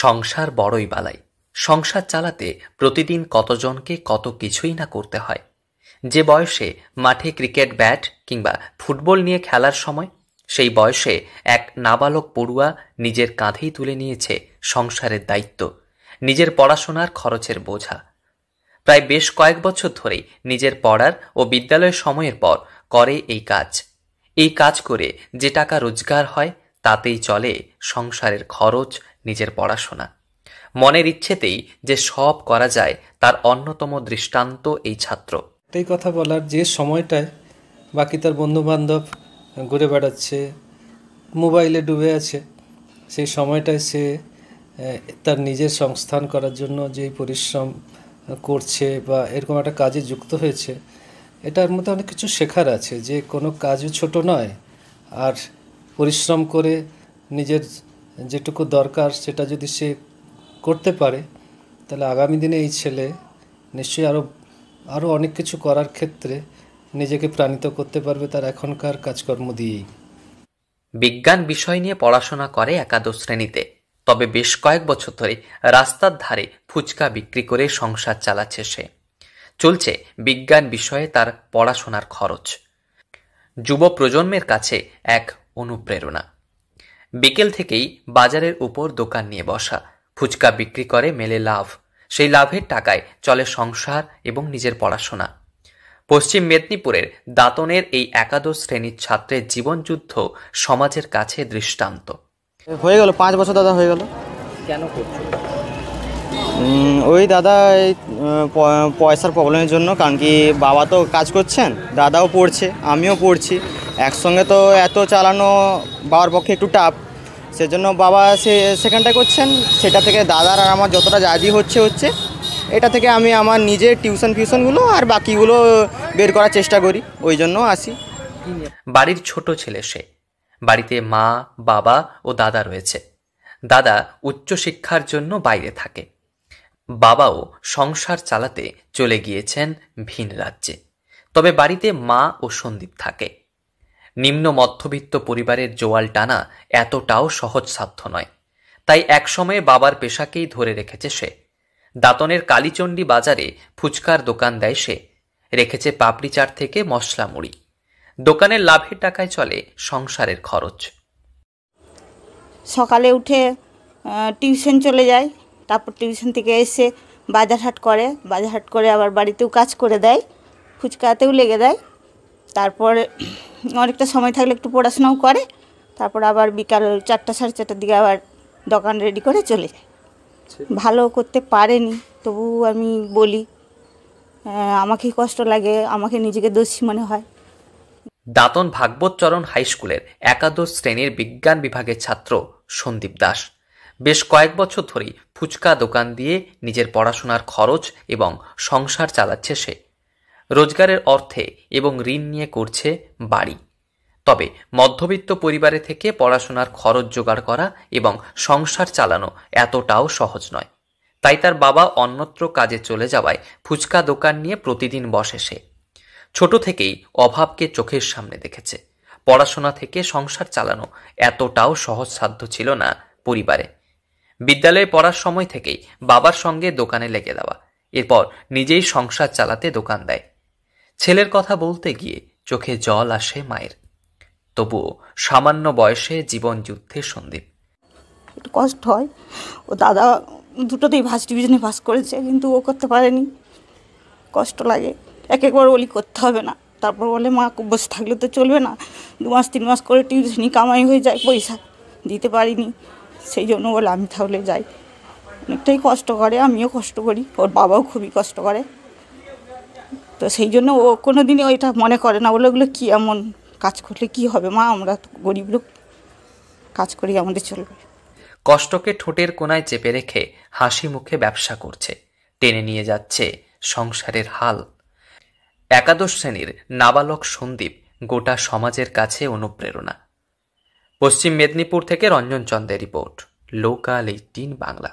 সংসার বড়ই বালাই। সংসার চালাতে প্রতিদিন কতজনকে কত কিছুই না করতে হয়। যে বয়সে মাঠে ক্রিকেট ব্যাট কিংবা ফুটবল নিয়ে খেলার সময়, সেই বয়সে এক নাবালক পড়ুয়া নিজের কাঁধেই তুলে নিয়েছে সংসারের দায়িত্ব, নিজের পড়াশোনার খরচের বোঝা। প্রায় বেশ কয়েক বছর ধরেই নিজের পড়ার ও বিদ্যালয়ের সময়ের পর করে এই কাজ। এই কাজ করে যে টাকা রোজগার হয় তাতেই চলে সংসারের খরচ, নিজের পড়াশোনা। মনের ইচ্ছেতেই যে সব করা যায় তার অন্যতম দৃষ্টান্ত এই ছাত্র। এটাই কথা বলার, যে সময়টায় বাকি তার বন্ধুবান্ধব ঘুরে বেড়াচ্ছে, মোবাইলে ডুবে আছে, সেই সময়টায় সে তার নিজের সংস্থান করার জন্য যেই পরিশ্রম করছে বা এরকম একটা কাজে যুক্ত হয়েছে, এটার মধ্যে অনেক কিছু শেখার আছে। যে কোনো কাজও ছোট নয়, আর পরিশ্রম করে নিজের যেটুকু দরকার সেটা যদি সে করতে পারে, তাহলে আগামী দিনে এই ছেলে নিশ্চয়ই আরও অনেক কিছু করার ক্ষেত্রে নিজেকে প্রাণিত করতে পারবে তার এখনকার কাজকর্ম দিয়েই। বিজ্ঞান বিষয় নিয়ে পড়াশোনা করে একাদশ শ্রেণীতে, তবে বেশ কয়েক বছর ধরে রাস্তার ধারে ফুচকা বিক্রি করে সংসার চালাচ্ছে সে। চলছে বিজ্ঞান বিষয়ে তার পড়াশোনার খরচ। যুব প্রজন্মের কাছে এক অনুপ্রেরণা। বিকেল থেকেই বাজারের উপর দোকান নিয়ে বসা, ফুচকা বিক্রি করে মেলে লাভ, সেই লাভের টাকায় চলে সংসার এবং নিজের পড়াশোনা। পশ্চিম মেদিনীপুরের দাঁতনের এই একাদশ শ্রেণীর ছাত্রের জীবনযুদ্ধ সমাজের কাছে দৃষ্টান্ত। হয়ে গেল 5 বছর দাদা, হয়ে গেল। কেন করছো? ওই দাদা এই পয়সার প্রবলেমের জন্য, কারণ কি বাবা তো কাজ করছেন, দাদাও পড়ছে, আমিও পড়ছি, একসঙ্গে তো এত চালানো বাবার পক্ষে একটু টাফ। সেজন্য বাবা সেখানটা করছেন, সেটা থেকে দাদার আর আমার যতটা রাজি হচ্ছে এটা থেকে আমি আমার নিজের টিউশনগুলো আর বাকিগুলো বের করার চেষ্টা করি, ওই জন্য আসি। বাড়ির ছোট ছেলে সে। বাড়িতে মা, বাবা ও দাদা রয়েছে। দাদা উচ্চশিক্ষার জন্য বাইরে থাকে, বাবাও সংসার চালাতে চলে গিয়েছেন ভিন রাজ্যে। তবে বাড়িতে মা ও সন্দীপ থাকে। নিম্ন মধ্যবিত্ত পরিবারের জোয়াল টানা এতটাও সহজসাধ্য নয়, তাই একসময়ে বাবার পেশাকেই ধরে রেখেছে সে। দাঁতনের কালীচণ্ডী বাজারে ফুচকার দোকান দেয় সে, রেখেছে পাপড়ি চাট থেকে মশলা মুড়ি। দোকানের লাভের টাকায় চলে সংসারের খরচ। সকালে উঠে টিউশন চলে যায়, তারপর টিউশন থেকে এসে বাজারহাট করে আবার বাড়িতেও কাজ করে দেয়, ফুচকাতেও লেগে দেয়। তারপরে অনেকটা সময় থাকলে একটু পড়াশোনাও করে, তারপর আবার বিকাল 4টা সাড়ে 4টার দিকে আবার দোকান রেডি করে চলে যায়। ভালো করতে পারেনি, তবু আমি বলি আমাকেই কষ্ট লাগে, আমাকে নিজেকে দোষী মনে হয়। দাঁতন ভাগবতচরণ হাই স্কুলের একাদশ শ্রেণীর বিজ্ঞান বিভাগের ছাত্র সন্দীপ দাস বেশ কয়েক বছর ধরেই ফুচকা দোকান দিয়ে নিজের পড়াশোনার খরচ এবং সংসার চালাচ্ছে সে। রোজগারের অর্থে এবং ঋণ নিয়ে করছে বাড়ি। তবে মধ্যবিত্ত পরিবারে থেকে পড়াশোনার খরচ জোগাড় করা এবং সংসার চালানো এতটাও সহজ নয়। তাই তার বাবা অন্যত্র কাজে চলে যাওয়ায় ফুচকা দোকান নিয়ে প্রতিদিন বসে সে। ছোট থেকেই অভাবকে চোখের সামনে দেখেছে। পড়াশোনা থেকে সংসার চালানো এতটাও সহজসাধ্য ছিল না পরিবারে। বিদ্যালয়ে পড়ার সময় থেকেই বাবার সঙ্গে দোকানে লেগে দেওয়া, এরপর নিজেই সংসার চালাতে দোকান দেয়। ছেলের কথা বলতে গিয়ে চোখে জল আসে মায়ের। তবুও সামান্য বয়সে জীবন যুদ্ধে সন্দীপ। একটু কষ্ট হয়, ও দাদা দুটোতেই ফার্স্ট ডিভিশনে পাস করেছে, কিন্তু ও করতে পারেনি, কষ্ট লাগে। একবার বলি করতে হবে না, তারপর বলে মা বসে থাকলে তো চলবে না, 2 মাস 3 মাস করে টিউশনি কামাই হয়ে যায়, পয়সা দিতে পারিনি, সেই জন্য বলে আমি তাহলে যাই। অনেকটাই কষ্ট করে, আমিও কষ্ট করি, ওর বাবাও খুবই কষ্ট করে। তো সেই জন্য ও কোনো দিনই ওইটা মনে করে না, বলে ওগুলো কী এমন কাজ করলে কি হবে মা, আমরা তো গরিব লোক, কাজ করি আমাদের চলবে। কষ্টকে ঠোঁটের কোনায় চেপে রেখে হাসি মুখে ব্যবসা করছে, টেনে নিয়ে যাচ্ছে সংসারের হাল। একাদশ শ্রেণীর নাবালক সন্দীপ গোটা সমাজের কাছে অনুপ্রেরণা। পশ্চিম মেদিনীপুর থেকে রঞ্জন চন্দ্রের রিপোর্ট, লোকাল 18 বাংলা।